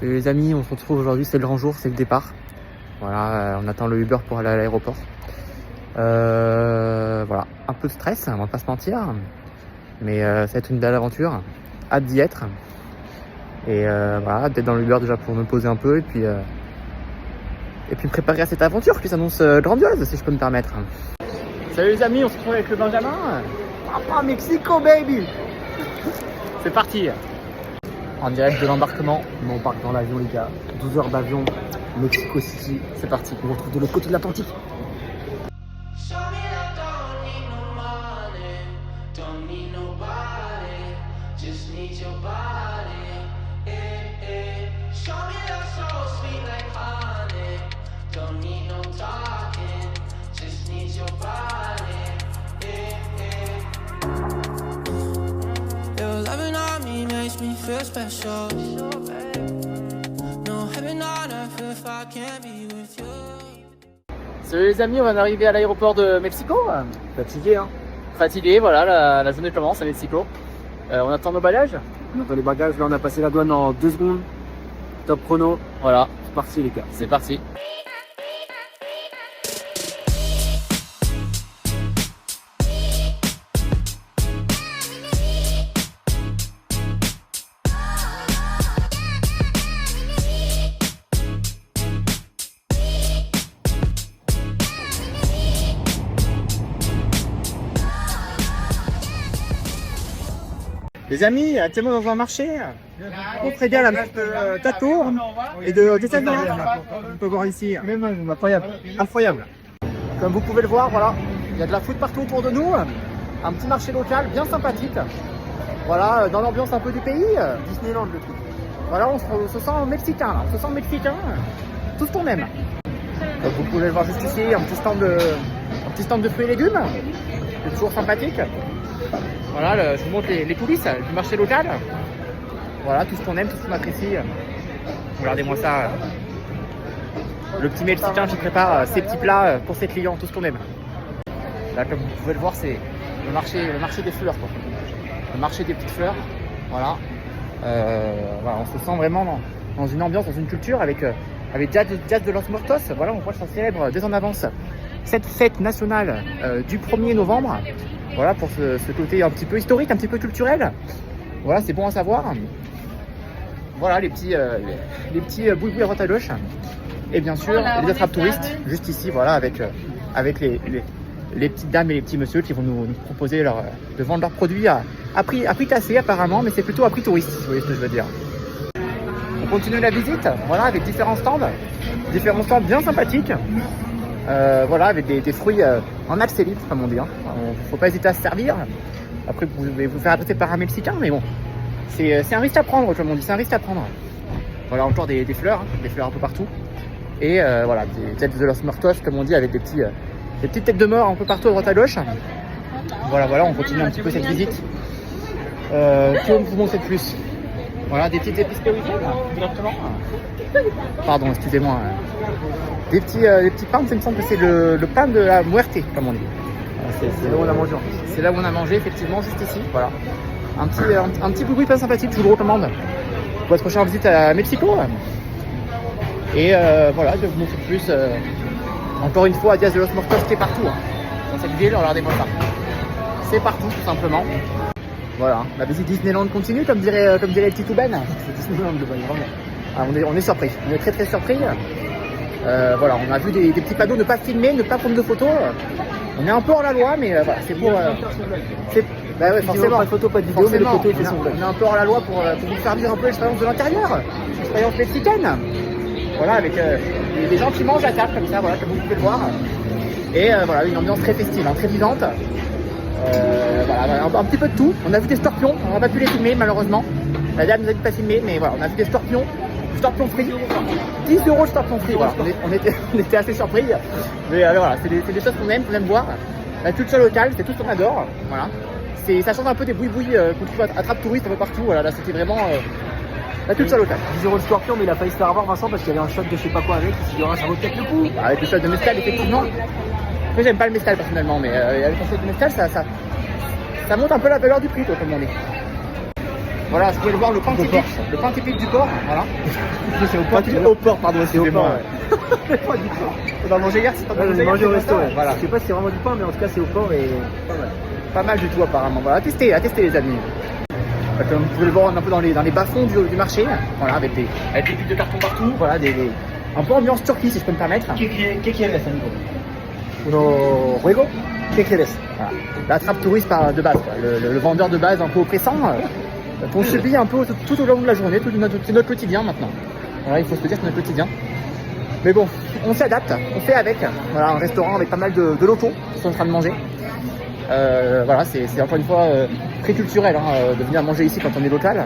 Salut les amis, on se retrouve aujourd'hui, c'est le grand jour, c'est le départ. Voilà, on attend le Uber pour aller à l'aéroport. Voilà, un peu de stress, on va pas se mentir. Mais ça va être une belle aventure, hâte d'y être. Et voilà, d'être dans le Uber déjà pour me poser un peu et puis me préparer à cette aventure qui s'annonce grandiose, si je peux me permettre. Salut les amis, on se retrouve avec le Benjamin. Papa Mexico baby. C'est parti. En direct de l'embarquement, on embarque dans l'avion les gars, 12 heures d'avion, Mexico City, c'est parti, on se retrouve de l'autre côté de l'Atlantique. Me feel special. No heaven on earth if I can't be with you. Salut les amis, on vient d'arriver à l'aéroport de Mexico. Fatigué hein. Fatigué, voilà, la journée commence à Mexico. On attend nos bagages. On attend les bagages, là on a passé la douane en 2 secondes. Top chrono. Voilà, c'est parti les gars. C'est parti. Les amis, actuellement dans un marché, on très bien la marque Tato et de Dessalines. On peut voir ici, même incroyable. Incroyable. Comme vous pouvez le voir, voilà, il y a de la food partout autour de nous. Un petit marché local bien sympathique. Voilà, dans l'ambiance un peu du pays. Disneyland le truc. Voilà, on se sent mexicain là, on se sent mexicain. Tout ce qu'on aime. Donc vous pouvez le voir juste ici, un petit stand de fruits et légumes. C'est toujours sympathique. Voilà, je vous montre les coulisses du marché local. Voilà, tout ce qu'on aime, tout ce qu'on apprécie. Regardez-moi ça. Le petit mexicain qui prépare ses petits plats pour ses clients, tout ce qu'on aime. Là, comme vous pouvez le voir, c'est le marché des fleurs, quoi. Le marché des petites fleurs. Voilà. Voilà, on se sent vraiment dans une ambiance, dans une culture avec Jazz de Los Muertos. Voilà, on voit que ça célèbre dès en avance cette fête nationale du 1er novembre. Voilà, pour ce côté un petit peu historique, un petit peu culturel. Voilà, c'est bon à savoir. Voilà, les petits boui-boui à droite à gauche. Et bien sûr, les attrapes touristes, juste ici, voilà, avec les petites dames et les petits messieurs qui vont nous proposer de vendre leurs produits à prix cassé apparemment, mais c'est plutôt à prix touriste, si vous voyez ce que je veux dire. On continue la visite, voilà, avec différents stands bien sympathiques. Voilà, avec des fruits en absélite, comme on dit. Faut pas hésiter à se servir. Après, vous devez vous faire adresser par un Mexicain, mais bon, c'est un risque à prendre, comme on dit, c'est un risque à prendre. Voilà, encore des fleurs, des fleurs un peu partout. Et voilà, des têtes de Los Muertos, comme on dit, avec des petites têtes de mort un peu partout à droite à gauche. Voilà, on continue un petit peu cette visite. Que vous montrer de plus? Voilà, des petites épices péruviennes, directement. Pardon, excusez-moi. Des petits pains, il me semble que c'est le pain de la muerte, comme on dit. C'est là où on a mangé. C'est là où on a mangé, effectivement, juste ici. Voilà. Un petit boui-boui pain sympathique, je vous le recommande. Pour votre prochaine visite à Mexico. Et voilà, je vais vous montrer plus. Encore une fois, Jazz de Los Muertos, c'est partout. Dans cette ville, regardez-moi ça. C'est partout, tout simplement. Voilà, la visite Disneyland continue, comme dirait le petit Ben. C'est Disneyland le bail, vraiment. Ah, on est surpris, on est très très surpris. Voilà, on a vu des petits panneaux, ne pas filmer, ne pas prendre de photos. On est un peu hors la loi, mais voilà, c'est pour. Bah ouais, forcément. Pas de photo, pas de vidéo, mais le photo, il fait son on est un peu hors la loi pour vous faire vivre un peu l'expérience de l'intérieur, l'expérience mexicaine. Voilà, avec des gens qui mangent à table comme ça, voilà, comme vous pouvez le voir. Et voilà, une ambiance très festive, très vivante. Voilà, un petit peu de tout. On a vu des scorpions, on n'a pas pu les filmer malheureusement. La dame nous a dit de pas filmer, mais voilà, on a vu des scorpions frits. 10 € le scorpion frit, voilà. On était assez surpris. Mais voilà, c'est des choses qu'on aime voir. La culture locale, c'est tout ce qu'on adore. Voilà. Ça change un peu des boui-boui qu'on trouve à trappe touriste un peu partout. Voilà, là c'était vraiment la culture locale. 10 € le scorpion, mais il a failli se faire avoir Vincent parce qu'il y avait un shot de je sais pas quoi avec. Il s'est dit, ça vaut peut-être le coup. Avec le shot de mescal, effectivement. Après, j'aime pas le mescal personnellement, mais avec le shot de mescal, ça monte un peu la valeur du prix, quoi, comme on dit. Voilà, vous pouvez le voir, le pain typique du port. Voilà. C'est au port, pardon, excusez-moi. On va manger hier, c'est pas J'ai mangé au resto. Voilà. Je sais pas si c'est vraiment du pain, mais en tout cas c'est au port et Pas mal du tout apparemment. Voilà, à tester les amis. Comme vous pouvez le voir, on est un peu dans les bas-fonds du marché. Voilà, avec des piles de carton partout. Voilà, un peu ambiance Turquie si je peux me permettre. ¿Qué quieres, amigo? Uno juego? ¿Qué quieres? Voilà. La trappe touriste de base, quoi. Le vendeur de base un peu oppressant, qu'on subit un peu tout au long de la journée, c'est notre quotidien maintenant. Voilà, il faut se le dire, c'est notre quotidien. Mais bon, on s'adapte, on fait avec. Voilà, un restaurant avec pas mal de locaux qui sont en train de manger. Voilà, c'est encore une fois très culturel de venir manger ici quand on est local.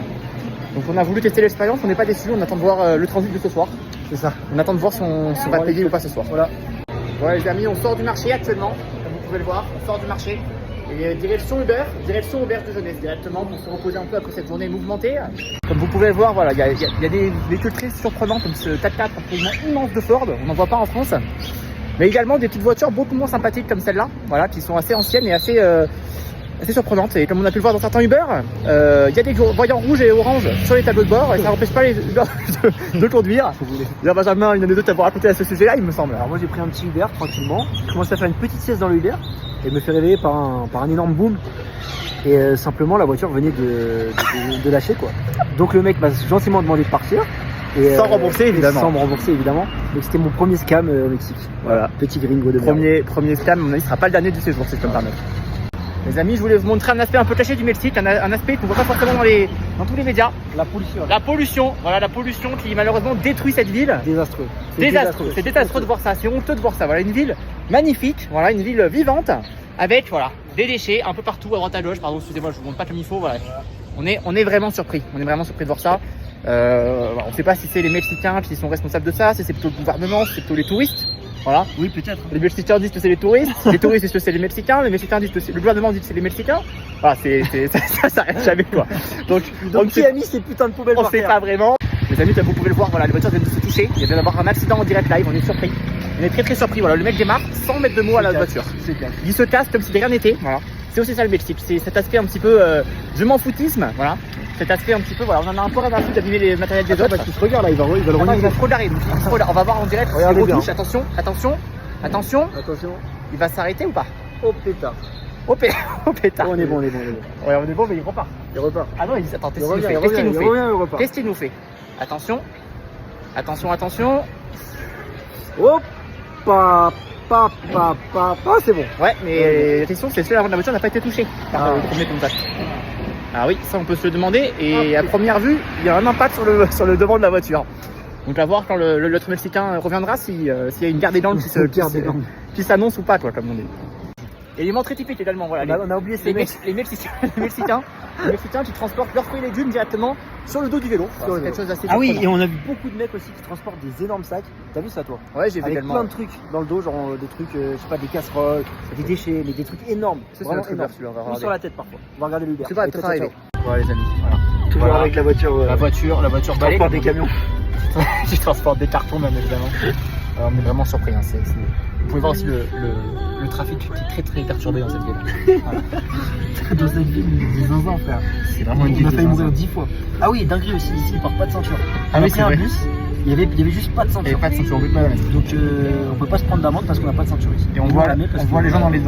Donc on a voulu tester l'expérience, on n'est pas déçus, on attend de voir le transit de ce soir. C'est ça. On attend de voir si on va payer ou pas ce soir. Voilà. Voilà les amis, on sort du marché actuellement, comme vous pouvez le voir, on sort du marché. Et direction auberge de jeunesse directement pour se reposer un peu après cette journée mouvementée. Comme vous pouvez le voir, voilà, il y a des véhicules très surprenants comme ce 4x4 absolument immense de Ford, on n'en voit pas en France. Mais également des petites voitures beaucoup moins sympathiques comme celle-là, voilà, qui sont assez anciennes et assez surprenantes. Et comme on a pu le voir dans certains Uber, il y a des voyants rouges et oranges sur les tableaux de bord et ça n'empêche pas les Uber de conduire. Là, Benjamin, une anecdote à vous raconter à ce sujet-là, il me semble. Alors moi j'ai pris un petit Uber tranquillement, je commence à faire une petite sieste dans le Uber et me fait réveiller par un énorme boom et simplement la voiture venait de lâcher quoi. Donc le mec m'a gentiment demandé de partir. Et, sans rembourser évidemment. Sans me rembourser évidemment. Donc c'était mon premier scam au Mexique. Voilà, petit gringo de merde. Premier scam, à mon avis, ce sera pas le dernier du séjour si je peux me permettre. Les amis, je voulais vous montrer un aspect un peu caché du Mexique, un aspect qu'on voit pas forcément dans tous les médias. La pollution. La pollution, voilà, la pollution qui malheureusement détruit cette ville. Désastreux. C'est désastreux de voir ça, c'est honteux de voir ça. Voilà, une ville magnifique, voilà, une ville vivante, avec voilà, des déchets un peu partout à droite à gauche. Pardon, excusez-moi, je vous montre pas comme il faut. Voilà. On est vraiment surpris. On est vraiment surpris de voir ça. On ne sait pas si c'est les Mexicains qui sont responsables de ça, si c'est plutôt le gouvernement, si c'est plutôt les touristes. Voilà. Oui, peut-être. Les Mexicains disent que c'est les touristes disent que c'est les Mexicains, les Mexicains disent que c'est le gouvernement dit que c'est les Mexicains. Voilà, ça s'arrête jamais quoi. Donc qui a mis ces putains de poubelles on par sait terre pas vraiment. Les amis, comme vous pouvez le voir, voilà, les voitures viennent de se toucher. Il vient d'avoir un accident en direct live, on est surpris. On est très surpris. Voilà, le mec démarre sans mettre de mots à la voiture. Il se casse comme si de rien n'était. Voilà. C'est aussi ça le Mexique, c'est cet aspect un petit peu je m'en foutisme, voilà. Cet aspect un petit peu, voilà, on en a un peu rien à foutre d'abîmer les matériels des autres. Parce qu'il se regarde là, il va le regarder. Il va se regarder, donc on va voir en direct. Regardez bien. Attention. Il va s'arrêter ou pas? Oh pétard. Oh pétard. On est bon. Ouais, on est bon, mais il repart. Ah non, attends, qu'est-ce qu'il nous fait? Attention. Hop, c'est bon. Ouais, mais la question c'est celui-là, la voiture n'a pas été touchée par le premier contact. Ah oui, ça on peut se le demander. Et à première vue, il y a un impact sur le devant de la voiture. Donc à voir quand l'autre Mexicain reviendra s'il y a une guerre des gangs qui s'annonce ou pas, quoi, comme on dit. Élément très typique également, voilà. On a oublié ces les Mexicains qui transportent leurs fruits et légumes directement sur le dos du vélo. C'est quelque chose d'assez oui, et on a vu beaucoup de mecs aussi qui transportent des énormes sacs. T'as vu ça toi? Ouais, j'ai vu avec également. Plein de trucs dans le dos, genre des trucs, je sais pas, des casseroles, des déchets, mais des trucs énormes. C'est vraiment énorme. Ou sur la tête parfois. On va regarder l'Uber. C'est pas très arrivé. Voilà les amis. Voilà. Toujours avec la voiture. La voiture balai, transporte des camions. Qui transporte des cartons bien évidemment. Alors, on est vraiment surpris. Hein. Vous pouvez voir aussi le trafic qui est très perturbé dans cette ville. Voilà. Dans cette ville, il y a des zinzins, frère. C'est vraiment une ville. On a failli mourir 10 fois. Ah oui, dinguerie aussi, ici il part pas de ceinture. Ah oui, c'est un vrai. bus, il y avait juste pas de ceinture. Il n'y avait pas de ceinture, on peut pas la mettre. Donc on peut pas se prendre d'amende parce qu'on n'a pas de ceinture ici. Et on voit les gens dans les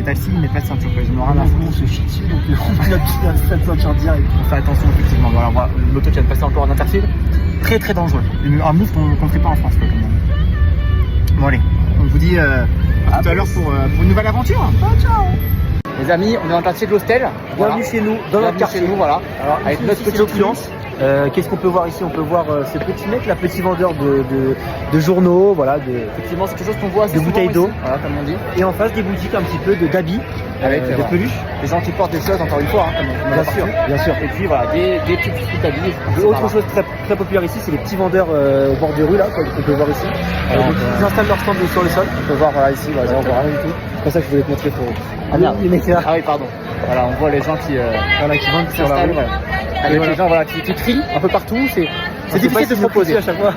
taxis, ils mettent pas de ceinture. Ils n'ont rien à foutre. On se chie dessus, donc on met la ceinture direct. On fait attention effectivement. Voilà, on voit l'auto qui vient de passer encore en interfile. Très dangereux. Un move qu'on ne fait pas en France. Quoi, bon allez, on vous dit à tout à l'heure pour une nouvelle aventure. Ciao. Les amis, on est dans le quartier de l'hostel. Bienvenue chez nous, dans notre quartier. Voilà. Alors, avec notre petite ambiance. Qu'est-ce qu'on peut voir ici? On peut voir ce petit mec, la petit vendeur de journaux, voilà, effectivement, c'est quelque chose qu'on voit assez de bouteilles d'eau, voilà, comme on dit. Et en face des boutiques un petit peu d'habits, avec des peluches. Des gens qui portent des choses, encore une fois, hein, bien sûr. Et puis voilà, des petites trucs d'habits. Autre chose très populaire ici, c'est les petits vendeurs au bord de rue là, qu'on peut voir ici. Ils installent leur stand sur le sol. On peut voir voilà, ici, voilà, on voit rien du tout. C'est pour ça que je voulais te montrer pour. Ah merde, les mecs là. Ah oui, pardon. Voilà, on voit les gens qui vendent sur la rue. Avec les gens voilà, qui crient un peu partout. C'est difficile de se proposer à chaque fois.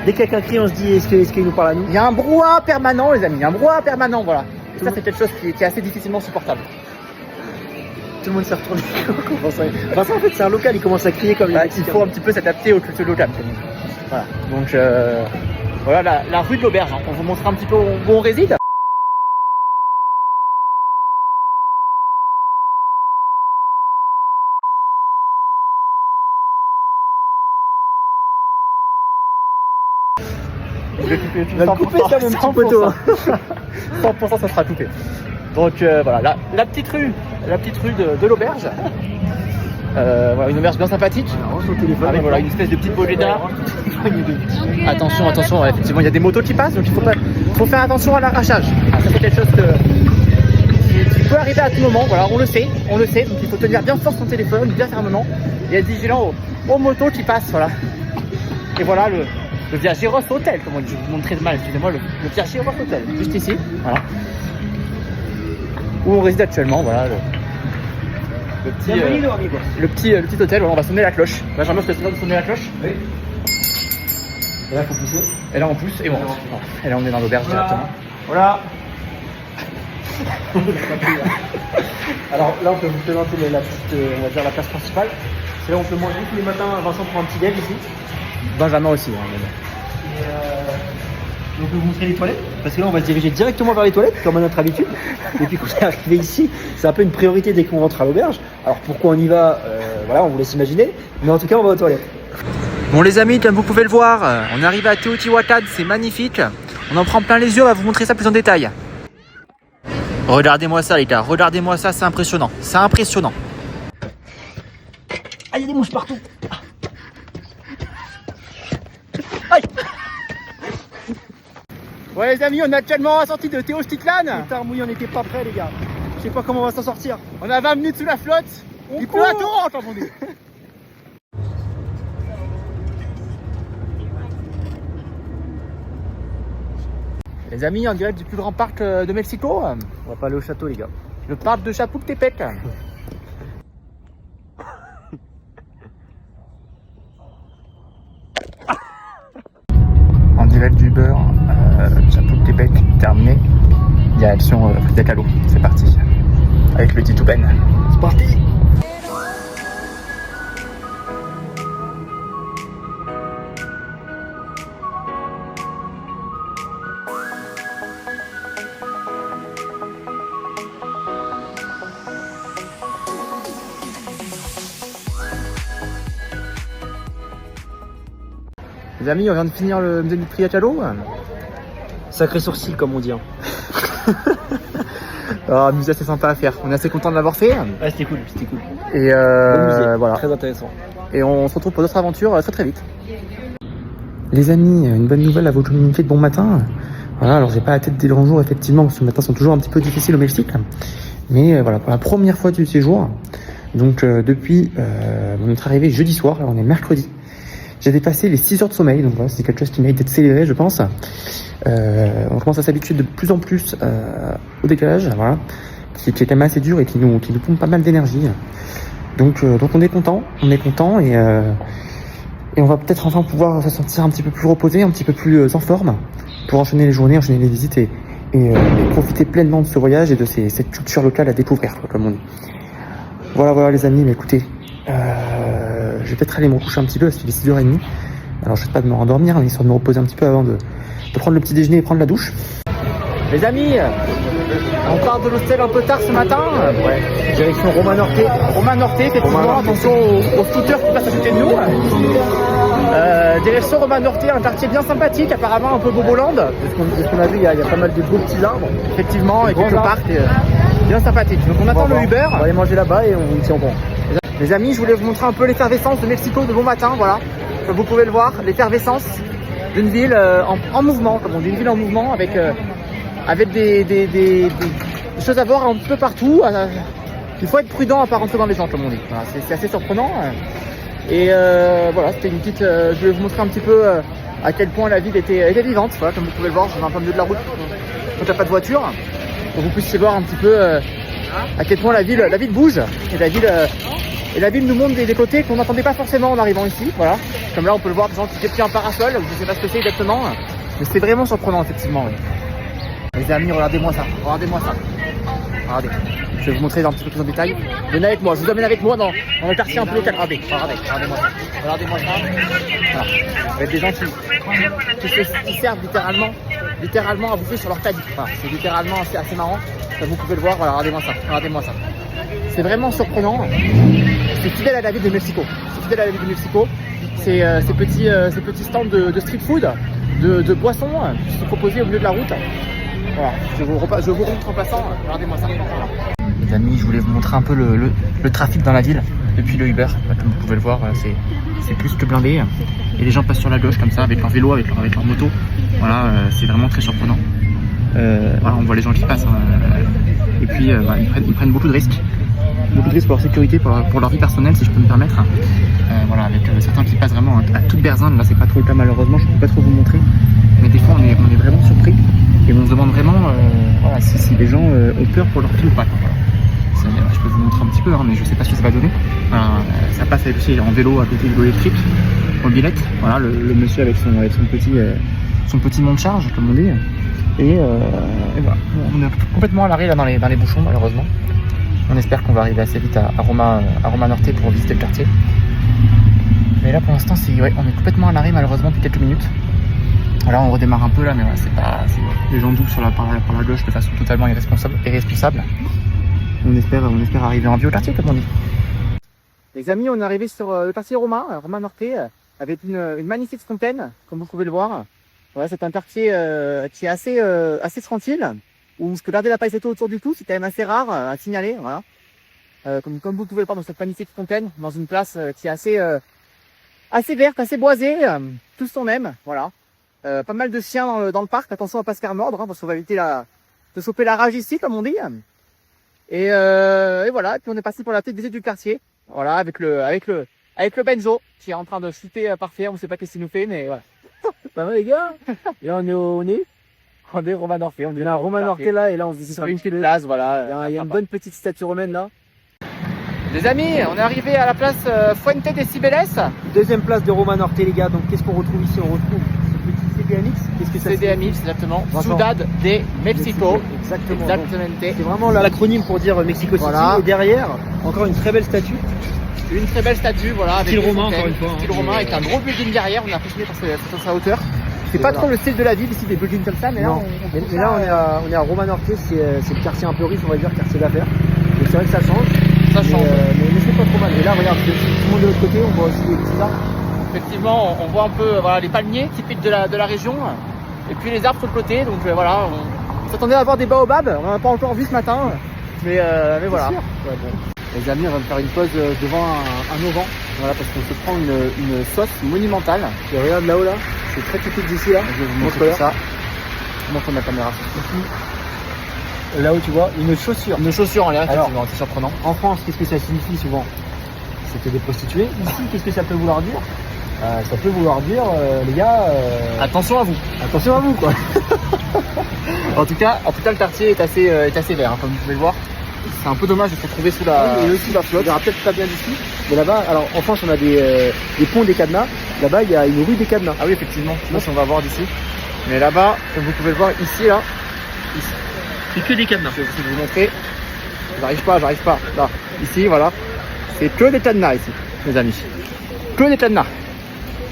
Dès que quelqu'un crie, on se dit est-ce qu'il nous parle à nous? Il y a un brouhaha permanent, les amis. Un brouhaha permanent, voilà. Et ça, c'est quelque chose qui est assez difficilement supportable. Tout le monde s'est retourné. Vincent, en fait, c'est un local, il commence à crier comme Bah, il faut un petit peu s'adapter aux cultures locales. Voilà. Donc voilà la rue de l'Auberge. Hein. On vous montre un petit peu où on réside. Je vais couper tout Tu vas le couper, ça, mon petit poteau. 100% ça sera coupé. Donc voilà, la petite rue de l'Auberge. Voilà, une auberge bien sympathique. Avec voilà, une espèce de petite Bogeda. Attention, attention, ouais, effectivement il y a des motos qui passent, donc faut faire attention à l'arrachage. Ah, ça c'est quelque chose qui peut arriver à tout moment, voilà, on le sait, donc il faut tenir bien fort son téléphone, bien fermement, et être vigilant aux motos qui passent, voilà. Et voilà le Viageros Hotel, comme on dit, je vous montre très mal, excusez-moi, le Viageros Hotel, juste ici, voilà. Où on réside actuellement, voilà. Le petit hôtel, voilà, on va sonner la cloche. Benjamin, je te souviens de sonner la cloche? Oui. Et là, il faut pousser. Et là, on pousse et on rentre. Et là, on est dans l'auberge directement. Voilà. Alors là, on peut vous présenter la petite, on va dire la place principale. C'est là où on peut manger tous les matins. Vincent prend un petit déj ici. Benjamin aussi. Hein, Et on peut vous montrer les toilettes, parce que là on va se diriger directement vers les toilettes, comme à notre habitude. Et puis quand on est arrivé ici, c'est un peu une priorité dès qu'on rentre à l'auberge. Alors pourquoi on y va, voilà, on vous laisse imaginer. Mais en tout cas, on va aux toilettes. Bon les amis, comme vous pouvez le voir, on arrive à Teotihuacan, c'est magnifique. On en prend plein les yeux, on va vous montrer ça plus en détail. Regardez-moi ça les gars, regardez-moi ça, c'est impressionnant. C'est impressionnant. Ah, il y a des mouches partout. Aïe. Ouais les amis, on est actuellement à la sortie de Tenochtitlan. Putain, mouillé, on n'était pas prêts les gars. Je sais pas comment on va s'en sortir. On a 20 minutes sous la flotte. Il pleut à torrent, comme on dit. Les amis, en direct du plus grand parc de Mexico, On va pas aller au château les gars. le parc de Chapultepec. En direct du beurre, Chapultepec terminé. Direction Frida Kahlo, c'est parti. Avec le Titouben. C'est parti. Les amis, on vient de finir le musée du Frida Kahlo. Sacré sourcil comme on dit. Hein. Un musée assez sympa à faire. On est assez content de l'avoir fait. Ah, c'était cool, c'était cool. Et Bon musée, voilà. très intéressant. Et on se retrouve pour d'autres aventures très très vite. Les amis, une bonne nouvelle à votre communauté de bon matin. Voilà, alors j'ai pas la tête des grands jours effectivement, parce que ce matin sont toujours un petit peu difficiles au Mexique. Mais voilà, pour la première fois du séjour, donc depuis notre arrivée jeudi soir, là on est mercredi, j'ai dépassé les 6 heures de sommeil, donc voilà, c'est quelque chose qui mérite d'être célébré je pense. On commence à s'habituer de plus en plus au décalage, voilà, qui est quand même assez dur et qui nous pompe pas mal d'énergie. Donc on est content et on va peut-être enfin pouvoir se sentir un petit peu plus reposé, un petit peu plus en forme pour enchaîner les journées, enchaîner les visites et profiter pleinement de ce voyage et de cette culture locale à découvrir, quoi, comme on dit. Voilà les amis, mais écoutez, je vais peut-être aller me coucher un petit peu parce qu'il est 6h30. Alors je sais pas de me rendormir, mais histoire de me reposer un petit peu avant de prendre le petit déjeuner et prendre la douche. Les amis, on part de l'hôtel un peu tard ce matin. Ouais. Direction Roma Norte. Roma Norte, effectivement, attention aux scooters qui passent à côté de nous. Direction Roma Norte, un quartier bien sympathique, apparemment un peu Boboland. De ce qu'on a vu, il y a pas mal de beaux petits arbres. Effectivement, et quelques parcs bien sympathiques. Donc on attend le Uber. On va aller manger là-bas et on vous tient au courant. Les amis, je voulais vous montrer un peu l'effervescence de Mexico de bon matin, voilà. Comme vous pouvez le voir, l'effervescence d'une ville en mouvement, comme on dit, une ville en mouvement avec des choses à voir un peu partout. Il faut être prudent à pas rentrer dans les gens, comme on dit. Voilà, c'est assez surprenant. Et voilà, c'était une petite. Je voulais vous montrer un petit peu à quel point la ville était vivante. Voilà, comme vous pouvez le voir, je suis en plein milieu de la route quand il n'y a pas de voiture. Pour que vous puissiez voir un petit peu à quel point la ville bouge. Et la ville nous montre des côtés qu'on n'entendait pas forcément en arrivant ici. Voilà. Comme là, on peut le voir, des gens qui étaient pris un parasol. Je ne sais pas ce que c'est exactement. Mais c'est vraiment surprenant, effectivement. Oui. Les amis, regardez-moi ça. Regardez. Je vais vous montrer un petit peu plus en détail. Venez avec moi, je vous amène avec moi dans le quartier un peu local. Regardez-moi ça. Regardez-moi ça. Voilà. Avec des gens qui servent littéralement à bouffer sur leur caddie. Voilà. C'est littéralement assez marrant. Comme vous pouvez le voir, voilà, regardez-moi ça. C'est vraiment surprenant. C'est fidèle à la ville de Mexico. Ces petits stands de street food, de boissons qui sont proposés au milieu de la route. Voilà, je vous remontre en passant, regardez-moi ça. Les amis, je voulais vous montrer un peu le trafic dans la ville depuis le Uber. Comme vous pouvez le voir, c'est plus que blindé. Et les gens passent sur la gauche comme ça, avec leur vélo, avec leur moto. Voilà, c'est vraiment très surprenant. Voilà, on voit les gens qui passent. Et puis, ils prennent beaucoup de risques. Beaucoup de risques pour leur sécurité, pour leur vie personnelle, si je peux me permettre. Voilà, avec certains qui passent vraiment à toute berzinde. Là, c'est pas trop le cas malheureusement, je peux pas trop vous montrer. Mais des fois, on est vraiment surpris. Et on se demande vraiment voilà, si les gens ont peur pour leur vie ou pas. Voilà. Je peux vous montrer un petit peu, mais je sais pas ce que ça va donner. Ça passe en vélo avec des vélos électriques, mobilette. Voilà, le monsieur avec son petit mont de charge, comme on dit. Et voilà, on est complètement à l'arrêt là dans les bouchons malheureusement. On espère qu'on va arriver assez vite à Roma Norte pour visiter le quartier. Mais là pour l'instant on est complètement à l'arrêt malheureusement depuis quelques minutes. Là on redémarre un peu là, mais voilà, les gens doublent par la gauche de façon totalement irresponsable. On espère arriver en vie au quartier comme on dit. Les amis, on est arrivé sur le quartier Roma Norte, avec une magnifique fontaine, comme vous pouvez le voir. Voilà, c'est un quartier qui est assez tranquille, où se garder la paillette autour du tout, c'est quand même assez rare à signaler. Voilà. Comme vous pouvez le voir dans cette magnifique fontaine, dans une place qui est assez verte, assez boisée, tout ce qu'on aime. Voilà. Pas mal de chiens dans le parc, attention à pas se faire mordre, parce qu'on va éviter de choper la rage ici, comme on dit. Et voilà, et puis on est passé pour la petite visite du quartier, voilà, avec le Benzo qui est en train de shooter parfait, on sait pas qu'est-ce qu'il nous fait, mais voilà. Ça va les gars? Et là on est Roma Norte, on est là Roma Norte là, et là on se dit sur une petite place, voilà. Il y a une bonne petite statue romaine là. Les amis, on est arrivé à la place Fuente de Cibeles. Deuxième place de Roma Norte les gars, donc qu'est-ce qu'on retrouve ici? On retrouve ce petit CDMX. Qu'est-ce que ça CDMX, exactement. Ciudad de Mexico. Exactement. C'est vraiment l'acronyme pour dire Mexico City. Voilà. Et derrière, encore une très belle statue. Une très belle statue, voilà. Avec style romain, encore une fois. Style romain, avec un gros building derrière, on est impressionné par sa hauteur. C'est pas trop le style de la ville ici, des buildings comme ça, mais là, on est à Roma Norte, c'est le quartier un peu riche, on va dire, quartier d'affaires. Donc c'est vrai que ça change. Mais c'est pas trop mal. Et là, regarde, tout le monde de l'autre côté, on voit aussi les petits arbres. Effectivement, on voit un peu les palmiers typiques de la région, et puis les arbres sur le côté. Donc voilà, on s'attendait à avoir des baobabs, on n'en a pas encore vu ce matin, mais voilà. Ouais, bon. Les amis, on va faire une pause devant un auvent, voilà, parce qu'on se prend une sauce monumentale. Et regarde là-haut là, c'est très typique d'ici là. Je vais vous montrer ça. Je montre ma caméra. Ici, là-haut tu vois, une chaussure. Une chaussure en l'air, effectivement, c'est surprenant. En France, qu'est-ce que ça signifie souvent? C'était des prostituées. Ici, qu'est-ce que ça peut vouloir dire? Ça peut vouloir dire, les gars, attention à vous. Attention à vous, quoi. en tout cas, le quartier est assez vert, comme vous pouvez le voir. C'est un peu dommage de se retrouver sous la flotte. Il y aura peut-être pas bien d'ici. Mais là-bas, alors en France, on a des ponts des cadenas. Là-bas, il y a une rue des cadenas. Ah oui, effectivement. Je sais pas si on va voir d'ici. Mais là-bas, comme vous pouvez le voir, ici, là, c'est que des cadenas. Je vais vous montrer. J'arrive pas. Là, ici, voilà. C'est que des cadenas ici, mes amis. Que des cadenas.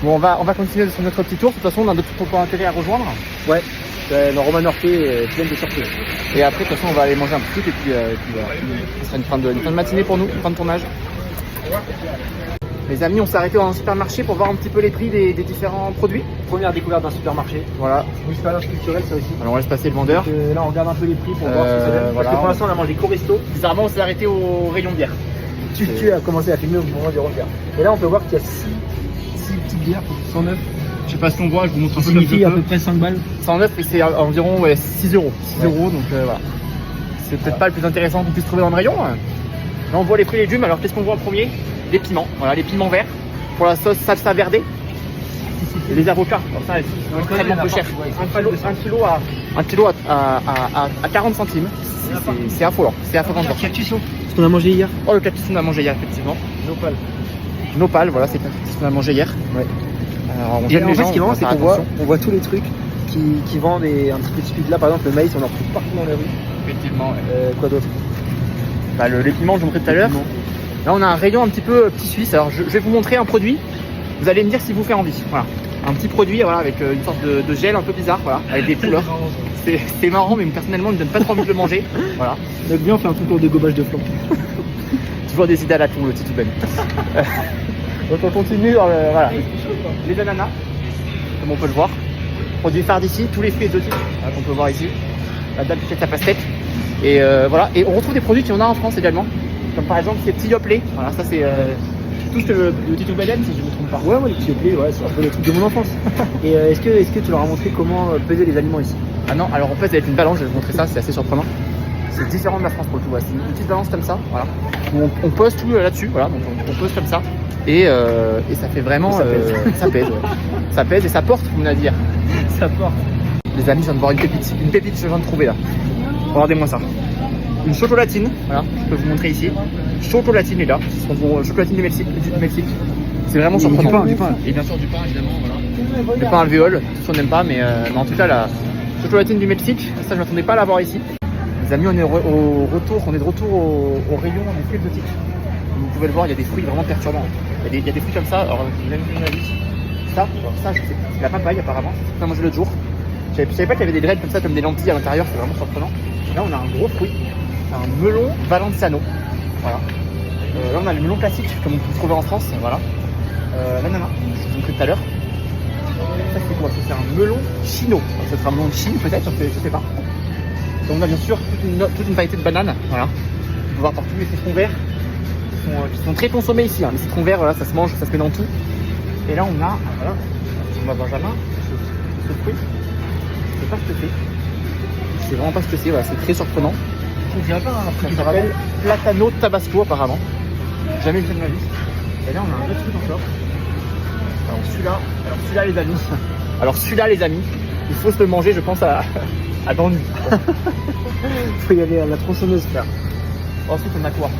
Bon, on va continuer sur notre petit tour. De toute façon, on a d'autres points d'intérêt à rejoindre. Ouais. Le Roma Norte est plein de surprises. Et après, de toute façon, on va aller manger un petit truc et puis voilà. Ce sera une fin de matinée pour nous, une fin de tournage. Les amis, on s'est arrêté dans un supermarché pour voir un petit peu les prix des différents produits. Première découverte d'un supermarché. Voilà. Une expérience culturelle, ça aussi. Alors, on laisse passer le vendeur. Donc, là, on regarde un peu les prix pour voir ce que ça donne. Voilà. Parce que pour l'instant, on a mangé qu'au resto. Bizarrement, on s'est arrêté au rayon bière. Tu as commencé à filmer au moment du bière. Et là, on peut voir qu'il y a 6 petites bières pour 109. Je sais pas ce qu'on voit, je vous montre un peu comme je peux. À peu près 5 balles. 109 et c'est environ 6 euros. 6 euros, donc voilà. C'est peut-être pas le plus intéressant qu'on puisse trouver dans le rayon. Là, on voit les fruits et légumes. Alors, qu'est-ce qu'on voit en premier? Les piments. Voilà, les piments verts pour la sauce salsa verde. Et les avocats. Alors, ça, c'est extrêmement peu cher. Un kilo à 40 centimes. C'est affolant. C'est affolant. Le cactus, ce qu'on a mangé hier. Oh, le cactus, on a mangé hier, effectivement. Nopal, voilà, c'est ce qu'on a mangé hier. Ouais. Alors, on gêne les gens, ce qui est marrant, c'est qu'on voit tous les trucs qui vendent un petit peu de speed. Là, par exemple, le maïs, on en retrouve partout dans les rues. Effectivement. Ouais. Quoi d'autre? Bah, les piments que je vous montrais tout à l'heure. Là on a un rayon un petit peu petit suisse. Alors je vais vous montrer un produit. Vous allez me dire s'il vous fait envie. Voilà. Un petit produit voilà, avec une sorte de gel un peu bizarre, voilà, avec des couleurs. C'est marrant, mais personnellement, il me donne pas trop envie de le manger. Voilà. Donc bien, on fait un concours de gobage de flanc. Toujours des idées à la con, le petit Ben. Donc on continue dans voilà. Les ananas, comme on peut le voir. Produit phare d'ici, tous les fruits exotiques qu'on peut voir ici. La date de la pastèque. Et voilà. Et on retrouve des produits qu'il y en a en France également. Comme par exemple ces petits yoplait. Voilà, ça c'est tout ce que le Tito Beden, si je ne me trompe pas. Ouais, moi les petits yoplait, ouais, c'est un peu le truc de mon enfance. Et est-ce que tu leur as montré comment peser les aliments ici? Ah non, alors on pèse avec une balance, je vais vous montrer ça, c'est assez surprenant. C'est différent de la France pour le coup, ouais. C'est une petite balance comme ça, voilà. Où on pose tout là-dessus, voilà, donc on pose comme ça. Et ça fait vraiment. Ça pèse. Ça pèse, ouais. Ça pèse et ça porte, on a à dire. Ça porte. Les amis, je viens de voir une pépite. Une pépite, je viens de trouver là. Regardez-moi ça. Une chocolatine, voilà, je peux vous montrer ici. Chocolatine est là, ce sont vos chocolatines du Mexique. C'est vraiment surprenant. Du pain. Et bien sûr du pain évidemment, voilà. Le pain alvéole, tout on n'aime pas, mais en tout cas la chocolatine du Mexique, ça je m'attendais pas à l'avoir ici. Les amis, on est de retour au rayon des fruits exotiques. Vous pouvez le voir, il y a des fruits vraiment perturbants. Il y a des fruits comme ça, alors même ça, c'est la papaye apparemment, c'est ça mangé l'autre jour. Je savais pas qu'il y avait des graines comme ça, comme des lentilles à l'intérieur, c'est vraiment surprenant. Là on a un gros fruit, c'est un melon Valenciano. Voilà. Là on a le melon classique comme on peut trouver en France, voilà. L'ananas, je vous montrais tout à l'heure. Ça c'est quoi? C'est un melon chino. Alors, ça sera un melon de Chine peut-être, je sais pas. Donc on a bien sûr toute une variété de bananes, voilà. On peut voir partout les citrons verts qui sont très consommés ici. Hein. Les citrons verts, voilà, ça se mange, ça se met dans tout. Et là on a, voilà, on va Benjamin, ce fruit. Je sais pas ce que c'est. Je sais vraiment pas ce que c'est, voilà, c'est très surprenant. On dirait pas un fruit qui s'appelle Platano Tabasco apparemment. Jamais vu de ma vie. Et là on a un autre truc encore. Alors celui-là les amis. Alors celui-là les amis, il faut se le manger je pense à dans le nid. Faut y aller à la tronçonneuse frère. Ensuite on a quoi?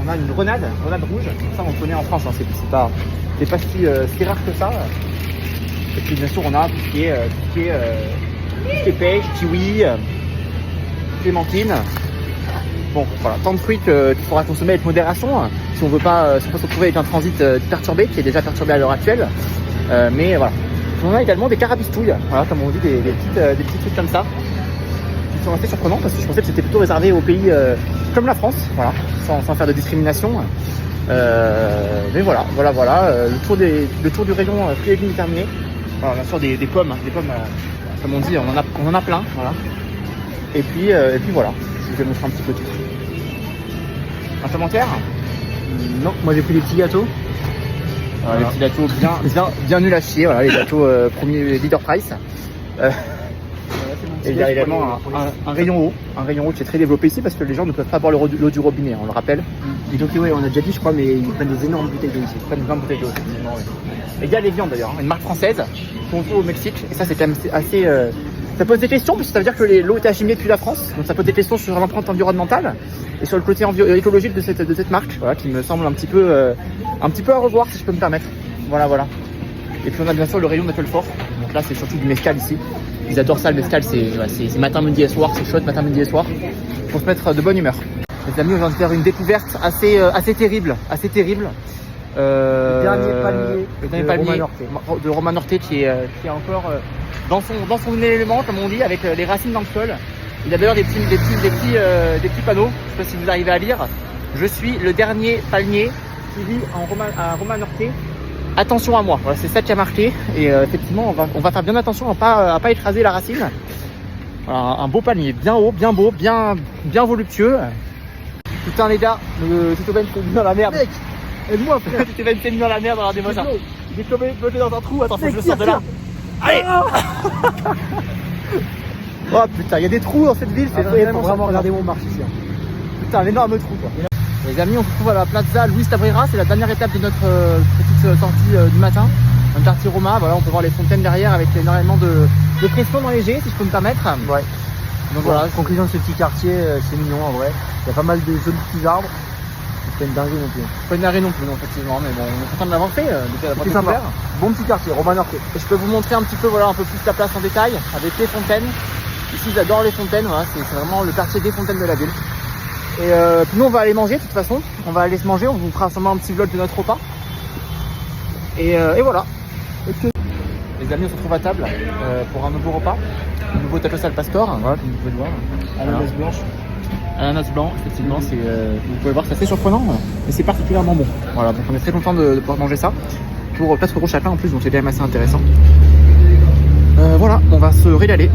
On a une grenade rouge, ça on connaît en France, hein. C'est pas si rare que ça. Et puis bien sûr on a tout ce qui est pêche, kiwi, clémentine. Bon voilà, tant de fruits qu'il faudra consommer avec modération si on veut pas se retrouver avec un transit perturbé qui est déjà perturbé à l'heure actuelle. Mais voilà. On a également des carabistouilles, voilà, comme on dit, des petits trucs comme ça. Qui sont assez surprenants parce que je pensais que c'était plutôt réservé aux pays comme la France, voilà, sans faire de discrimination. Mais voilà, le tour du rayon fruits et légumes est terminé. Alors, bien sûr des pommes, comme on dit, on en a plein, voilà. Et puis voilà, je vais vous montrer un petit peu tout. Un commentaire? Non, moi j'ai pris des petits gâteaux. Voilà. Les petits gâteaux bien nuls à chier, voilà, les gâteaux premier leader price. Et il y a également un rayon eau qui est très développé ici parce que les gens ne peuvent pas boire l'eau du robinet, on le rappelle. Et donc ouais, on a déjà dit je crois, mais ils prennent des énormes bouteilles d'eau ici. Ils prennent 20 bouteilles d'eau, effectivement. Ouais. Et il y a les viandes d'ailleurs, une marque française qu'on trouve au Mexique. Et ça c'est quand même assez... Ça pose des questions parce que ça veut dire que l'eau est acheminée depuis la France. Donc ça pose des questions sur l'empreinte environnementale et sur le côté écologique de cette marque, voilà, qui me semble un petit peu à revoir si je peux me permettre. Voilà. Et puis on a bien sûr le rayon d'Apple-Fort. Donc là c'est surtout du mescal ici. Ils adorent ça, le mescal, c'est matin, midi et soir, c'est chouette matin, midi et soir. Pour se mettre de bonne humeur. Les amis, on vient de faire une découverte assez terrible. Le dernier palier de Romain Norté qui est encore dans son élément, comme on dit, avec les racines dans le sol. Il y a d'ailleurs des petits panneaux, je sais pas si vous arrivez à lire. Je suis le dernier palmier qui vit à Romain Norté. Attention à moi, voilà, c'est ça qui a marqué. Et effectivement, on va faire bien attention à pas écraser la racine. Voilà, un beau palmier, bien haut, bien beau, bien voluptueux. Putain les gars, le Tito Ben s'est mis dans la merde. Mec, aide-moi frère. Le Tito Ben s'est mis dans la merde, regardez-moi ça. Il est tombé bloqué dans un trou, attends, faut que je le sorte de là. Allez. Oh putain, il y a des trous dans cette ville, c'est vraiment regarder mon marche ici. Putain, un énorme trou quoi. Les amis, on se trouve à la Plaza Luis Cabrera, c'est la dernière étape de notre petite sortie du matin. Un quartier Roma, voilà, on peut voir les fontaines derrière avec énormément de pression dans les jets, si je peux me permettre. Ouais. Donc voilà, conclusion de ce petit quartier, c'est mignon en vrai. Il y a pas mal de jolis petits arbres. C'est pas une dinguerie non plus. Pas une dinguerie non plus, non, effectivement, mais bon, on est content de l'avoir fait. C'est sympa. Bon petit quartier, Romain Norté. Et je peux vous montrer un petit peu, voilà, un peu plus la place en détail, avec les fontaines. Ici, j'adore les fontaines, voilà, c'est vraiment le quartier des fontaines de la ville. Et puis nous on va aller manger de toute façon. On va aller se manger, on vous fera sûrement un petit vlog de notre repas. Et voilà. Les amis, on se retrouve à table pour un nouveau repas. Un nouveau tacos al pastor, voilà, comme vous pouvez le voir. Ananas blanche. Ananas blanc, effectivement, c'est, vous pouvez voir, c'est assez surprenant, mais c'est particulièrement bon. Voilà, donc on est très content de pouvoir manger ça. Pour 4 € chacun en plus, donc c'est quand même assez intéressant. Voilà, on va se régaler.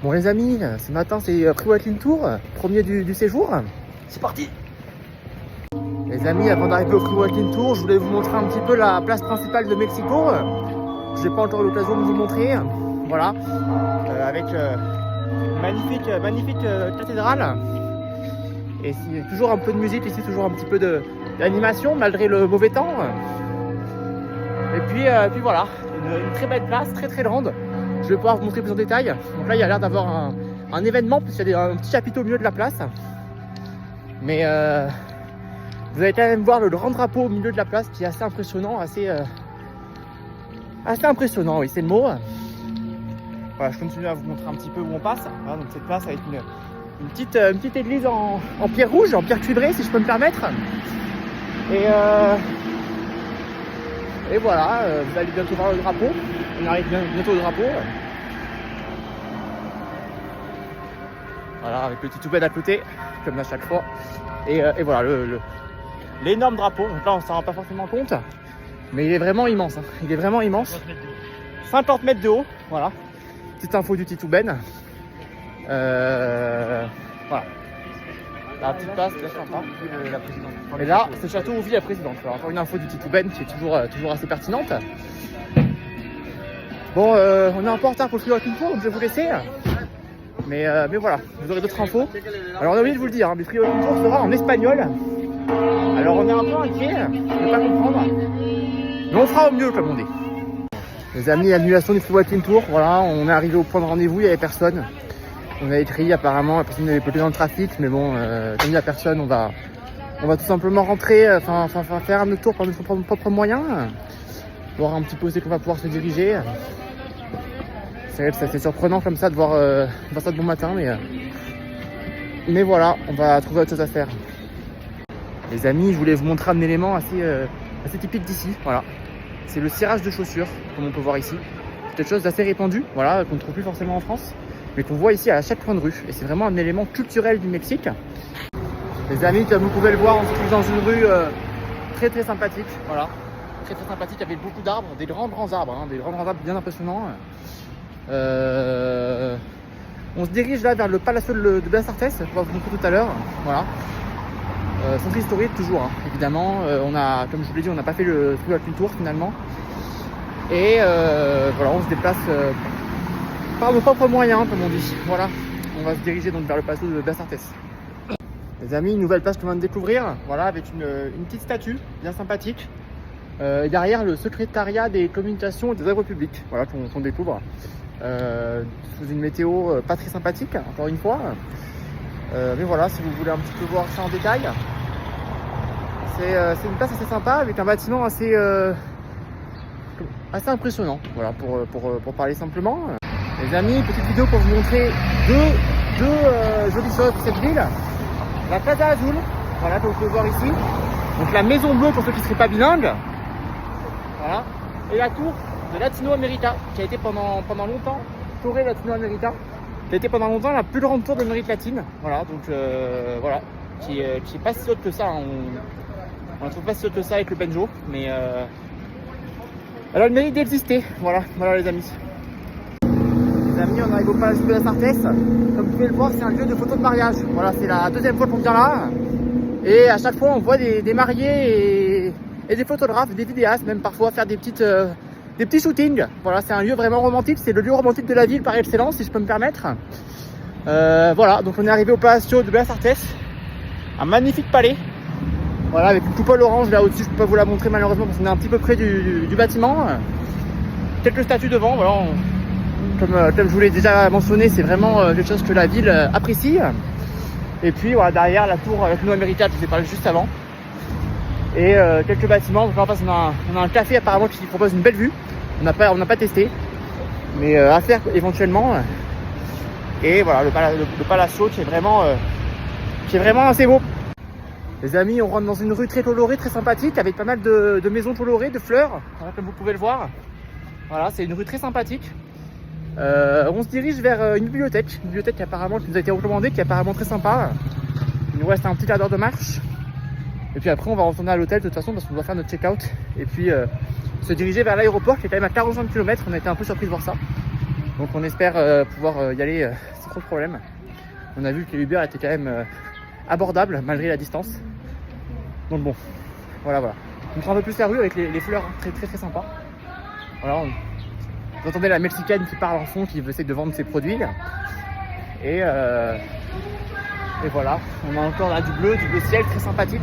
Bon les amis, ce matin c'est Pre-Walking Tour, premier du séjour. C'est parti. Les amis, avant d'arriver au Pre-Walking Tour, je voulais vous montrer un petit peu la place principale de Mexico. Je n'ai pas encore eu l'occasion de vous montrer. Voilà, avec magnifique cathédrale. Et toujours un peu de musique ici, toujours un petit peu d'animation malgré le mauvais temps. Et puis voilà, une très belle place, très grande. Je vais pouvoir vous montrer plus en détail. Donc là, il y a l'air d'avoir un événement, puisqu'il y a un petit chapiteau au milieu de la place. Mais vous allez quand même voir le grand drapeau au milieu de la place qui est assez impressionnant, assez impressionnant, oui, c'est le mot. Voilà, je continue à vous montrer un petit peu où on passe. Voilà, donc cette place avec une petite église en pierre rouge, en pierre cuivrée, si je peux me permettre. Et voilà, vous allez bientôt voir le drapeau. On arrive bientôt au drapeau. Voilà, avec le petit toubed à côté, comme à chaque fois. Et voilà, l'énorme drapeau. Donc là, on ne s'en rend pas forcément compte. Mais il est vraiment immense. Hein. Il est vraiment immense. 50 mètres de haut. Voilà. Petite info du Titouben. Voilà. La petite place, très sympa. Et là, c'est le château où vit la présidente. Alors, encore une info du Titouben qui est toujours assez pertinente. Bon, on est un peu en retard pour le Pre-Walking Tour, donc je vais vous laisser. Mais voilà, vous aurez d'autres infos. Alors, on a oublié de vous le dire, hein, le Pre-Walking Tour sera en espagnol. Alors, on est un peu inquiet de ne pas comprendre. Mais on fera au mieux, comme on dit. Les amis, annulation du Pre-Walking Tour. Voilà, on est arrivé au point de rendez-vous, il n'y avait personne. On a écrit, apparemment, la personne n'avait bloqué dans le trafic. Mais bon, comme il n'y a personne, on va tout simplement rentrer, faire un autre tour par notre propre moyen. Voir un petit peu où c'est qu'on va pouvoir se diriger. C'est assez surprenant comme ça de voir ça de bon matin, mais voilà, on va trouver autre chose à faire. Les amis, je voulais vous montrer un élément assez typique d'ici. Voilà, c'est le cirage de chaussures, comme on peut voir ici. C'est quelque chose d'assez répandu, voilà, qu'on ne trouve plus forcément en France, mais qu'on voit ici à chaque coin de rue. Et c'est vraiment un élément culturel du Mexique. Les amis, comme vous pouvez le voir, on se trouve dans une rue très sympathique. Voilà. Très sympathique avec beaucoup d'arbres, des grands arbres, hein, des grands arbres bien impressionnants. On se dirige là vers le Palacio de Bellas Artes, on va vous montrer tout à l'heure. Voilà. Centre historique toujours, hein, évidemment. On a, comme je vous l'ai dit, on n'a pas fait le Pre-Walking Tour finalement. Et voilà, on se déplace par nos propres moyens, comme on dit. Voilà, on va se diriger donc vers le Palacio de Bellas Artes. Les amis, une nouvelle place qu'on vient de découvrir, voilà, avec une petite statue bien sympathique. Derrière le secrétariat des communications et des œuvres publiques, voilà, qu'on découvre sous une météo pas très sympathique, encore une fois. Mais voilà, si vous voulez un petit peu voir ça en détail, c'est une place assez sympa avec un bâtiment assez impressionnant. Voilà, pour parler simplement. Les amis, petite vidéo pour vous montrer deux jolies choses de cette ville. La Plaza Azul, voilà, comme vous pouvez voir ici. Donc la Maison Bleue pour ceux qui ne seraient pas bilingues. Voilà. Et la tour de Latino America, qui a été pendant longtemps, Torre Latino America, qui a été pendant longtemps la plus grande tour d'Amérique latine. Voilà, donc voilà, qui est pas si haute que ça. Hein. On la trouve pas si haute que ça avec le Benjo, mais elle a le mérite d'exister. Voilà les amis. Les amis, on arrive au Palacio de Bellas Artes. Comme vous pouvez le voir, c'est un lieu de photos de mariage. Voilà, c'est la deuxième fois qu'on vient là. Et à chaque fois, on voit des mariés et des photographes, des vidéastes, même parfois faire des petits shootings. Voilà, c'est un lieu vraiment romantique. C'est le lieu romantique de la ville par excellence, si je peux me permettre. Voilà, donc on est arrivé au Palacio de Bellas Artes. Un magnifique palais. Voilà, avec une coupole orange là au-dessus. Je peux pas vous la montrer malheureusement parce qu'on est un petit peu près du bâtiment. Quelques statues devant, voilà. Comme je vous l'ai déjà mentionné, c'est vraiment quelque chose que la ville apprécie. Et puis voilà, derrière la tour Latino America, je vous ai parlé juste avant. Et quelques bâtiments. Donc en face, on a un café apparemment qui propose une belle vue. On n'a pas testé, mais à faire éventuellement. Et voilà, le Palacio qui est vraiment C'est vraiment assez beau. Les amis, on rentre dans une rue très colorée, très sympathique, avec pas mal de maisons colorées, de fleurs, voilà, comme vous pouvez le voir. Voilà, c'est une rue très sympathique. On se dirige vers une bibliothèque qui apparemment qui nous a été recommandée, qui est apparemment très sympa. Il nous reste un petit quart d'heure de marche. Et puis après, on va retourner à l'hôtel de toute façon parce qu'on doit faire notre check-out. Et puis se diriger vers l'aéroport qui est quand même à 45 km. On a été un peu surpris de voir ça. Donc on espère pouvoir y aller sans trop de problème. On a vu que les Uber étaient quand même abordables malgré la distance. Donc bon, voilà. On prend un peu plus la rue avec les fleurs, hein, très sympa. Voilà, vous entendez la mexicaine qui parle en fond, qui essaie de vendre ses produits. Et voilà, on a encore là du bleu ciel, très sympathique,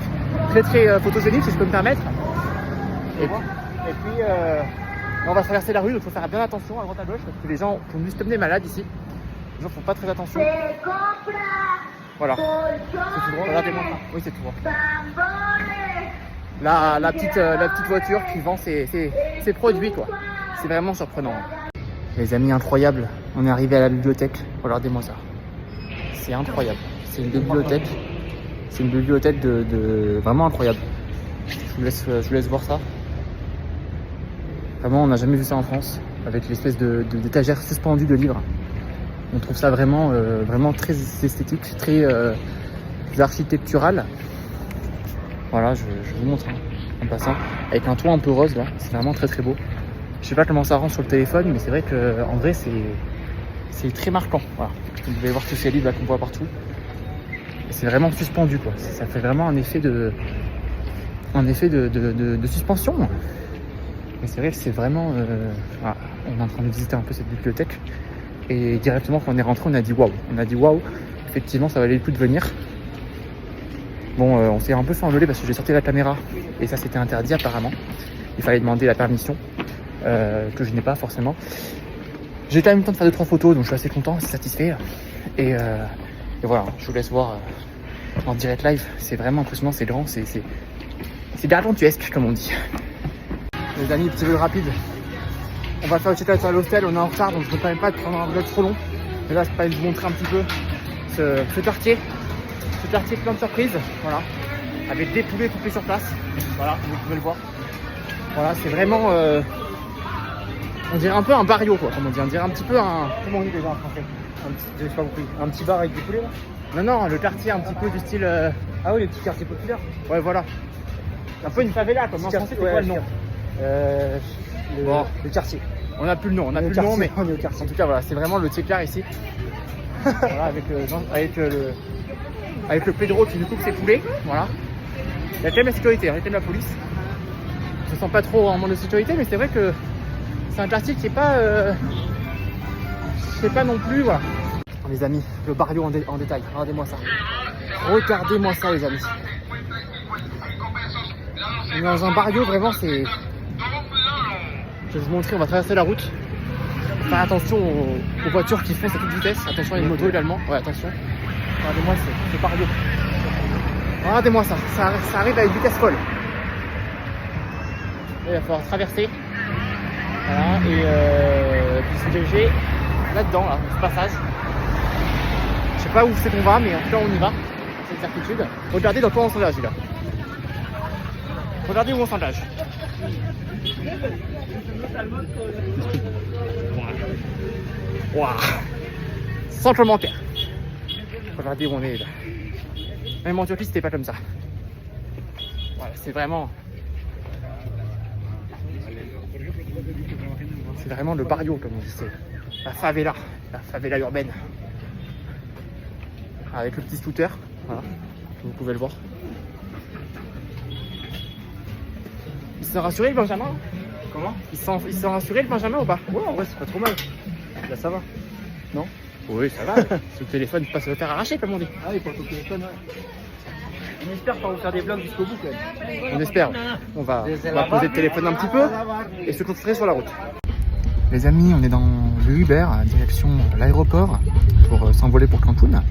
très photogénique si je peux me permettre. Et puis on va traverser la rue, donc il faut faire bien attention à droite à gauche parce que les gens font juste comme des malades ici. Les gens font pas très attention. Voilà. C'est tout droit, regardez-moi ça. Oui, c'est tout droit. La petite voiture qui vend ses produits, quoi. C'est vraiment surprenant. Les amis, incroyable. On est arrivé à la bibliothèque. Regardez-moi ça. C'est incroyable. C'est une bibliothèque. C'est une bibliothèque de vraiment incroyable. Je vous laisse voir ça. Vraiment, on n'a jamais vu ça en France. Avec l'espèce d'étagère suspendue de livres. On trouve ça vraiment très esthétique, très architectural. Voilà, je vous montre en passant. Avec un toit un peu rose là, c'est vraiment très beau. Je sais pas comment ça rend sur le téléphone, mais c'est vrai qu'en vrai c'est très marquant. Voilà. Vous pouvez voir tous ces livres là qu'on voit partout. Et c'est vraiment suspendu quoi. Ça fait vraiment un effet de suspension. Mais c'est vrai que c'est vraiment. Voilà. On est en train de visiter un peu cette bibliothèque. Et directement quand on est rentré, on a dit waouh. Effectivement, ça valait le coup de venir. Bon, on s'est un peu fait engueuler parce que j'ai sorti la caméra et ça c'était interdit apparemment. Il fallait demander la permission que je n'ai pas forcément. J'ai quand même le temps de faire 2-3 photos, donc je suis assez content, assez satisfait. Et voilà, je vous laisse voir en direct live. C'est vraiment impressionnant, c'est grand, c'est gargantuesque comme on dit. Les amis, petit vœu rapide. On va faire le check-out à l'hostel, on est en retard donc je ne me permets pas de prendre un vlog trop long. Mais là, c'est pas de vous montrer un petit peu ce quartier. Ce quartier plein de surprises, voilà. Avec des poulets coupés sur place. Voilà, vous pouvez le voir. Voilà, c'est vraiment. On dirait un peu un barrio quoi, comme on dit. On dirait un petit peu un. Comment on dit déjà en français? J'ai pas compris. Un petit bar avec des poulets là? Non, le quartier un petit peu du style. Ah oui, les petits quartiers populaires. Ouais, voilà. Un peu une favela comme en français, c'est quoi le nom? Le quartier. On n'a plus le nom, mais on est au quartier. En tout cas voilà, c'est vraiment le Tchécar ici. Voilà, avec le Pedro qui nous coupe ses poulets, voilà. Il y a quand même la sécurité, il y a quand même la police. Je ne sens pas trop en manque de sécurité, mais c'est vrai que c'est un quartier qui est pas, je sais pas non plus, voilà. Les amis, le barrio en détail, regardez-moi ça. Regardez-moi ça les amis. On est dans un barrio, vraiment c'est... Je vais vous montrer, on va traverser la route. Faire attention aux voitures qui foncent à toute vitesse. Attention à les motos également. Ouais, attention. Regardez-moi ce barrio. Regardez-moi ça. Ça arrive à une vitesse folle. Et il va falloir traverser. Voilà. Et puis se diriger là-dedans, là, ce passage. Je sais pas où c'est qu'on va, mais en tout cas on y va. C'est une certitude. Regardez dans quoi on s'engage là. Regardez où on s'engage. Waouh. Sans commentaire. Regardez où on est là. Même en Turquie c'était pas comme ça. Voilà, c'est vraiment le barrio comme on dit. C'est la favela urbaine. Avec le petit scooter, voilà, vous pouvez le voir. Ils se sont rassurés le Benjamin? Comment? Ils se sont rassurés le Benjamin ou pas? Ouais, en vrai c'est pas trop mal. Là ça va. Non? Oui, ça va. Ce téléphone peut pas se le faire arracher comme on dit. Ah oui, pour le téléphone, ouais. On espère pas vous faire des blagues jusqu'au bout quand même. On espère. On va poser le téléphone un petit peu et se concentrer sur la route. Les amis, on est dans le Uber à direction l'aéroport pour s'envoler pour Cancun.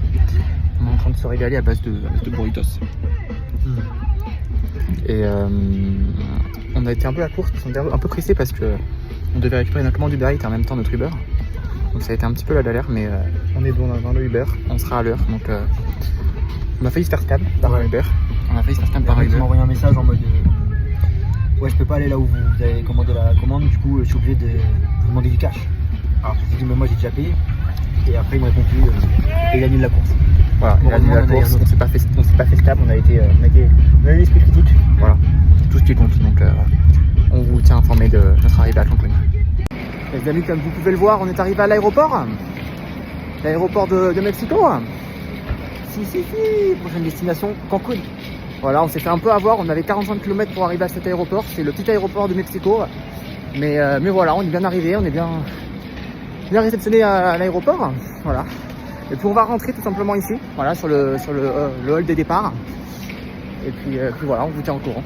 On est en train de se régaler à base de burritos. Et on a été un peu à court, on est un peu pressé parce que on devait récupérer une commande Uber Eats et en même temps notre Uber. Donc ça a été un petit peu la galère, mais on est dans le Uber, on sera à l'heure. Donc On a failli se faire scam par Ouais. Uber. On a failli se faire scam Il y a par un mec qui Uber. m'a envoyé un message en mode ouais, je peux pas aller là où vous avez commandé la commande, du coup je suis obligé de vous demander du cash. Alors je lui ai dit mais moi j'ai déjà payé. Et après il m'a répondu et il annule la course. Voilà, il a annulé la Heureusement, on en a course, eu un on s'est pas fait scam, on a eu l'esprit critique. Voilà, c'est tout ce qui compte. Donc on vous tient informé de notre arrivée à Cancun. Les amis, comme vous pouvez le voir, on est arrivé à l'aéroport. L'aéroport de Mexico. Si, prochaine destination, Cancun. Voilà, on s'est fait un peu avoir, on avait 45 km pour arriver à cet aéroport, c'est le petit aéroport de Mexico. Mais voilà, on est bien arrivé, on est bien réceptionné à l'aéroport. Voilà. Et puis on va rentrer tout simplement ici, voilà, sur le hall des départs. Et puis voilà, on vous tient au courant.